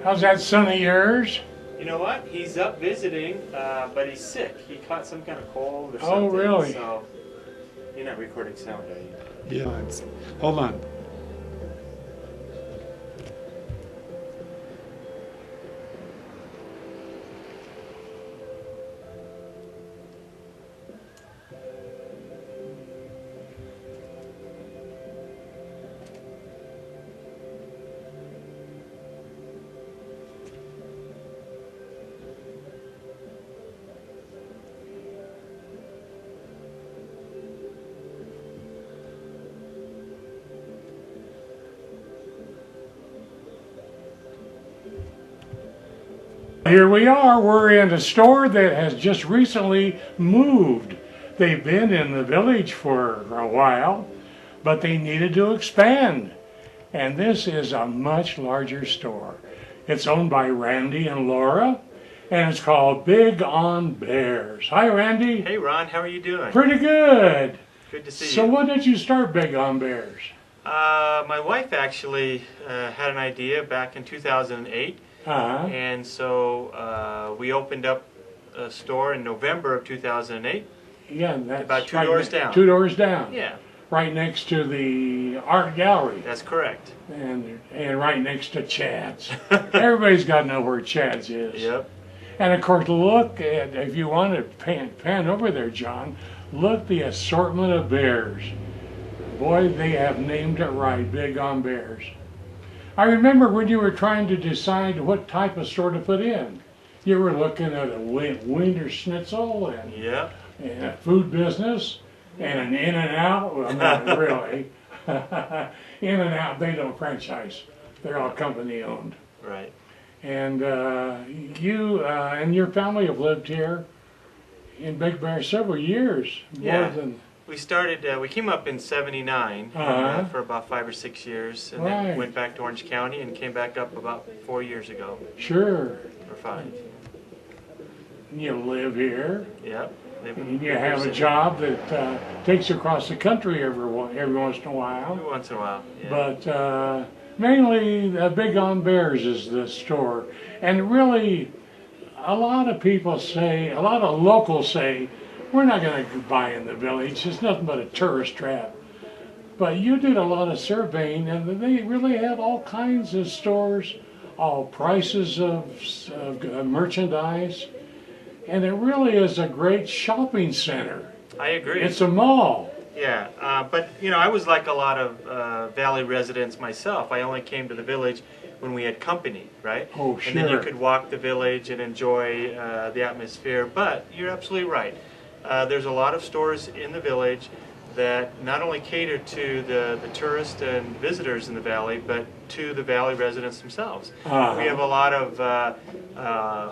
How's that son of yours? You know what? He's up visiting, but he's sick. He caught some kind of cold or something. Oh, really? So you're not recording sound, are you? Yeah. Hold on. Here we are. We're in a store that has just recently moved. They've been in the village for a while, but they needed to expand. And this is a much larger store. It's owned by Randy and Laura, and it's called Big on Bears. Hi, Randy. Hey, Ron. How are you doing? Pretty good. Good to see you. So when did you start Big on Bears? My wife actually had an idea back in 2008. Uh-huh. And so we opened up a store in November of 2008. Yeah, that's about two right doors down. 2 doors down. Yeah, Right next to the art gallery. that's correct. And right next to Chad's. Everybody's got to know where Chad's is. Yep. And of course, look at, if you want to pan over there, John, look the assortment of bears. Boy, they have named it right, Big on Bears. I remember when you were trying to decide what type of store to put in. You were looking at a Wiener Schnitzel and Yep. a food business and an In-N-Out. Well, not really. In-N-Out, they don't franchise. They're all company owned. Right. And you and your family have lived here in Big Bear several years. Yeah. More than, We started, we came up in 79 Uh-huh. for about 5 or 6 years, and Right. then went back to Orange County and came back up about 4 years ago, sure. or 5. You live here. Yep. And you have a job that takes you across the country every once in a while. Every once in a while. Yeah. But mainly Big on Bears is the store. And really, a lot of people say, a lot of locals say, we're not going to buy in the village. It's nothing but a tourist trap. But you did a lot of surveying, and they really have all kinds of stores, all prices of merchandise. And it really is a great shopping center. I agree. It's a mall. Yeah, but you know, I was like a lot of Valley residents myself. I only came to the village when we had company, right? Oh, And then you sure. could walk the village and enjoy the atmosphere. But you're absolutely right. There's a lot of stores in the village that not only cater to the tourists and visitors in the valley, but to the valley residents themselves. Uh-huh. We have a lot of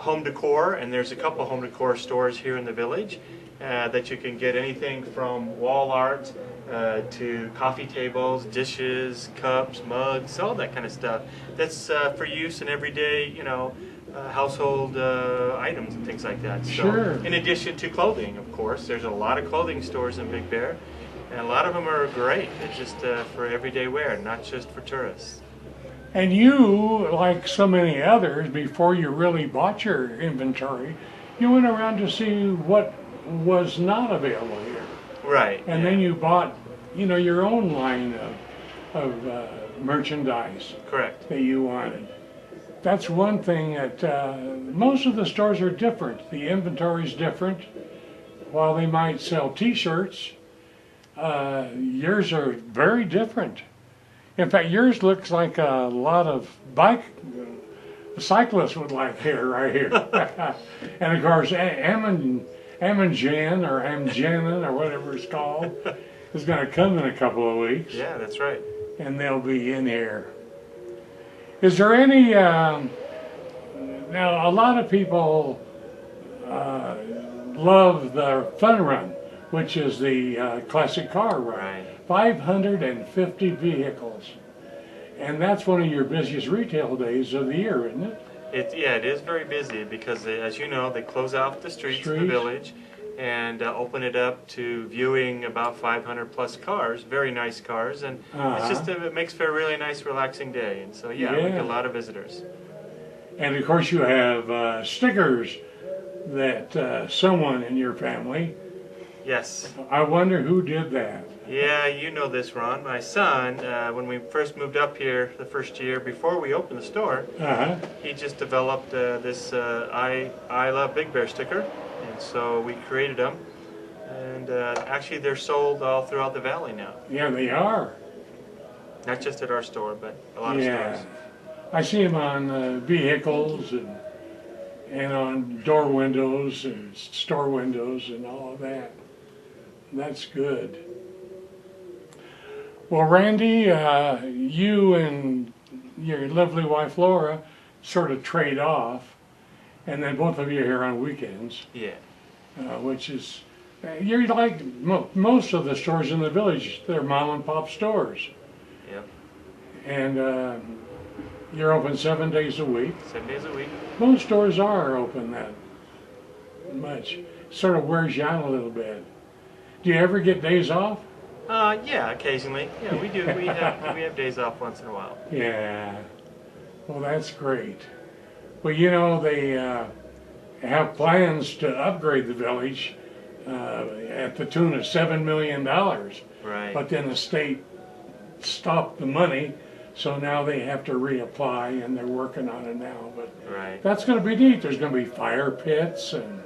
home decor, and there's a couple home decor stores here in the village that you can get anything from wall art to coffee tables, dishes, cups, mugs, all that kind of stuff. That's for use in everyday, you know, household items and things like that. So, Sure. in addition to clothing, of course, there's a lot of clothing stores in Big Bear, and a lot of them are great. It's just for everyday wear, not just for tourists. And you, like so many others, before you really bought your inventory, you went around to see what was not available here. Right. And yeah. then you bought, you know, your own line of merchandise Correct. that you wanted. That's one thing that most of the stores are different. The inventory is different. While they might sell T-shirts, yours are very different. In fact, yours looks like a lot of cyclists would like here, right here. And of course, Ammon or Amjanin or whatever it's called is going to come in a couple of weeks. Yeah, that's right. And they'll be in here. Is there any, now a lot of people love the Fun Run, which is the classic car run. Right. 550 vehicles. And that's one of your busiest retail days of the year, isn't it? Yeah, it is very busy because, as you know, they close off the streets of the village and open it up to viewing about 500 plus cars, very nice cars, and it's just it makes for a really nice, relaxing day. And so, yeah, we get a lot of visitors. And of course you have stickers that someone in your family, Yes. I wonder who did that. Yeah, you know this, Ron. My son, when we first moved up here the first year before we opened the store, Uh-huh. he just developed this I Love Big Bear sticker, and so we created them. And actually, they're sold all throughout the valley now. Yeah, they are. Not just at our store, but a lot of Yeah. stores. I see them on vehicles and on door windows and store windows and all of that. That's good. Well, Randy, you and your lovely wife Laura sort of trade off, and then both of you are here on weekends, Yeah. which is, you're like most of the stores in the village, they're mom and pop stores. Yep. And you're open 7 days a week. 7 days a week. Most stores are open that much. Sort of wears you out a little bit. Do you ever get days off? Yeah, occasionally. Yeah, we do. We have days off once in a while. Yeah. Well, that's great. Well, you know, they have plans to upgrade the village at the tune of $7 million. Right. But then the state stopped the money, so now they have to reapply, and they're working on it now. But Right. that's going to be neat. There's going to be fire pits and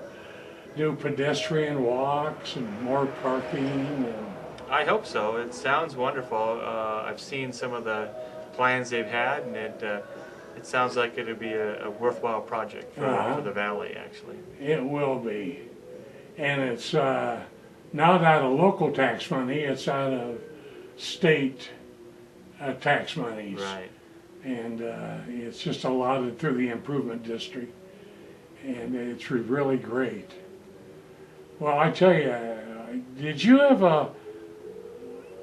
new pedestrian walks and more parking. And I hope so. It sounds wonderful. I've seen some of the plans they've had, and it sounds like it'll be a worthwhile project for the valley, actually. it will be. And it's not out of local tax money, it's out of state tax monies. Right. And it's just allotted through the improvement district. And it's really great. Well, I tell you, did you have a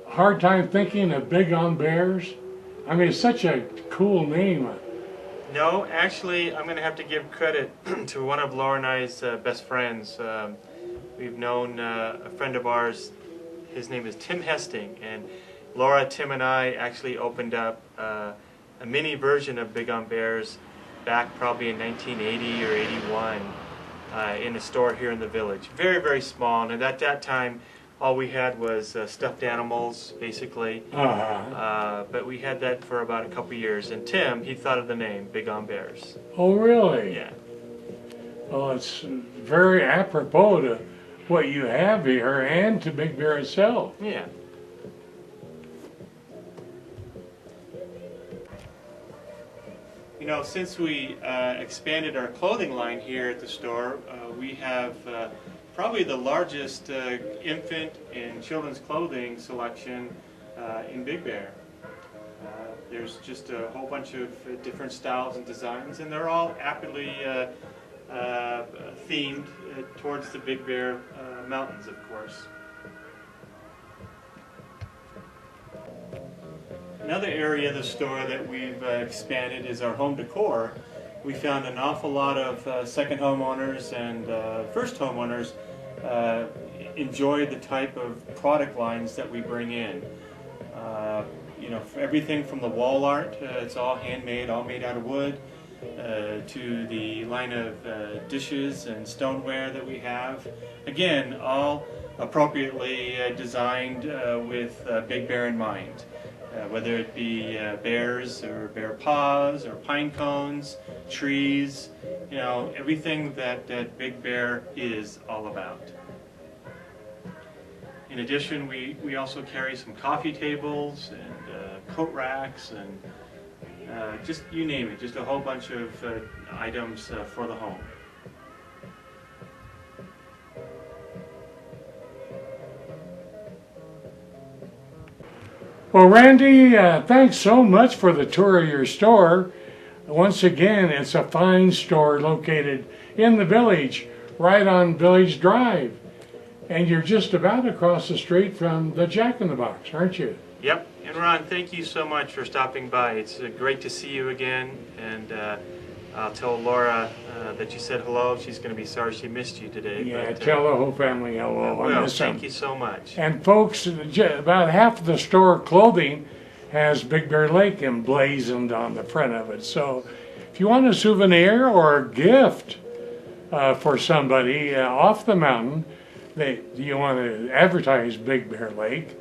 hard time thinking of Big on Bears? I mean, it's such a cool name. No, actually, I'm going to have to give credit to one of Laura and I's best friends. We've known a friend of ours. His name is Tim Hesting, and Laura, Tim, and I actually opened up a mini version of Big on Bears back probably in 1980 or 81 in a store here in the village. Very, very small, and at that time, all we had was stuffed animals, basically. But we had that for about a couple years. And Tim, he thought of the name, Big on Bears. Oh, really? Yeah. Well, it's very apropos to what you have here and to Big Bear itself. Yeah. You know, since we expanded our clothing line here at the store, we have probably the largest infant and children's clothing selection in Big Bear. There's just a whole bunch of different styles and designs, and they're all aptly themed towards the Big Bear mountains, of course. Another area of the store that we've expanded is our home decor. We found an awful lot of second homeowners and first homeowners enjoy the type of product lines that we bring in. You know, everything from the wall art, it's all handmade, all made out of wood, to the line of dishes and stoneware that we have. Again, all appropriately designed with Big Bear in mind. Whether it be bears or bear paws or pine cones, trees, you know, everything that Big Bear is all about. In addition, we also carry some coffee tables and coat racks and just you name it, just a whole bunch of items for the home. Well, Randy, thanks so much for the tour of your store. Once again, it's a fine store located in the village, right on Village Drive. And you're just about across the street from the Jack in the Box, aren't you? Yep. And Ron, thank you so much for stopping by. It's great to see you again. And I'll tell Laura that you said hello. She's going to be sorry she missed you today. Yeah, but, tell the whole family hello. well, thank you so much. And folks, about half of the store clothing has Big Bear Lake emblazoned on the front of it. So If you want a souvenir or a gift for somebody off the mountain, you want to advertise Big Bear Lake,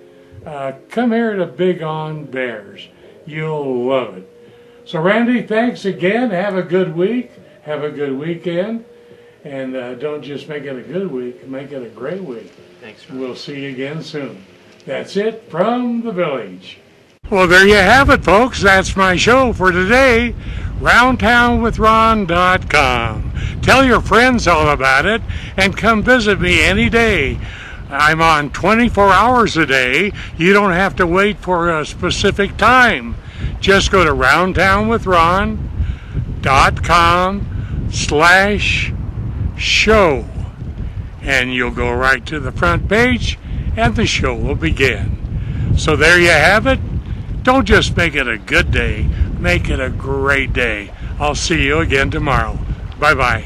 come here to Big on Bears. You'll love it. So Randy, thanks again. Have a good week. Have a good weekend. And don't just make it a good week, make it a great week. Thanks, Ron. We'll see you again soon. That's it from the village. Well, there you have it, folks. That's my show for today. RoundTownWithRon.com. Tell your friends all about it and come visit me any day. I'm on 24 hours a day. You don't have to wait for a specific time. Just go to RoundTownWithRon.com/show and you'll go right to the front page and the show will begin. So there you have it. Don't just make it a good day, make it a great day. I'll see you again tomorrow. Bye-bye.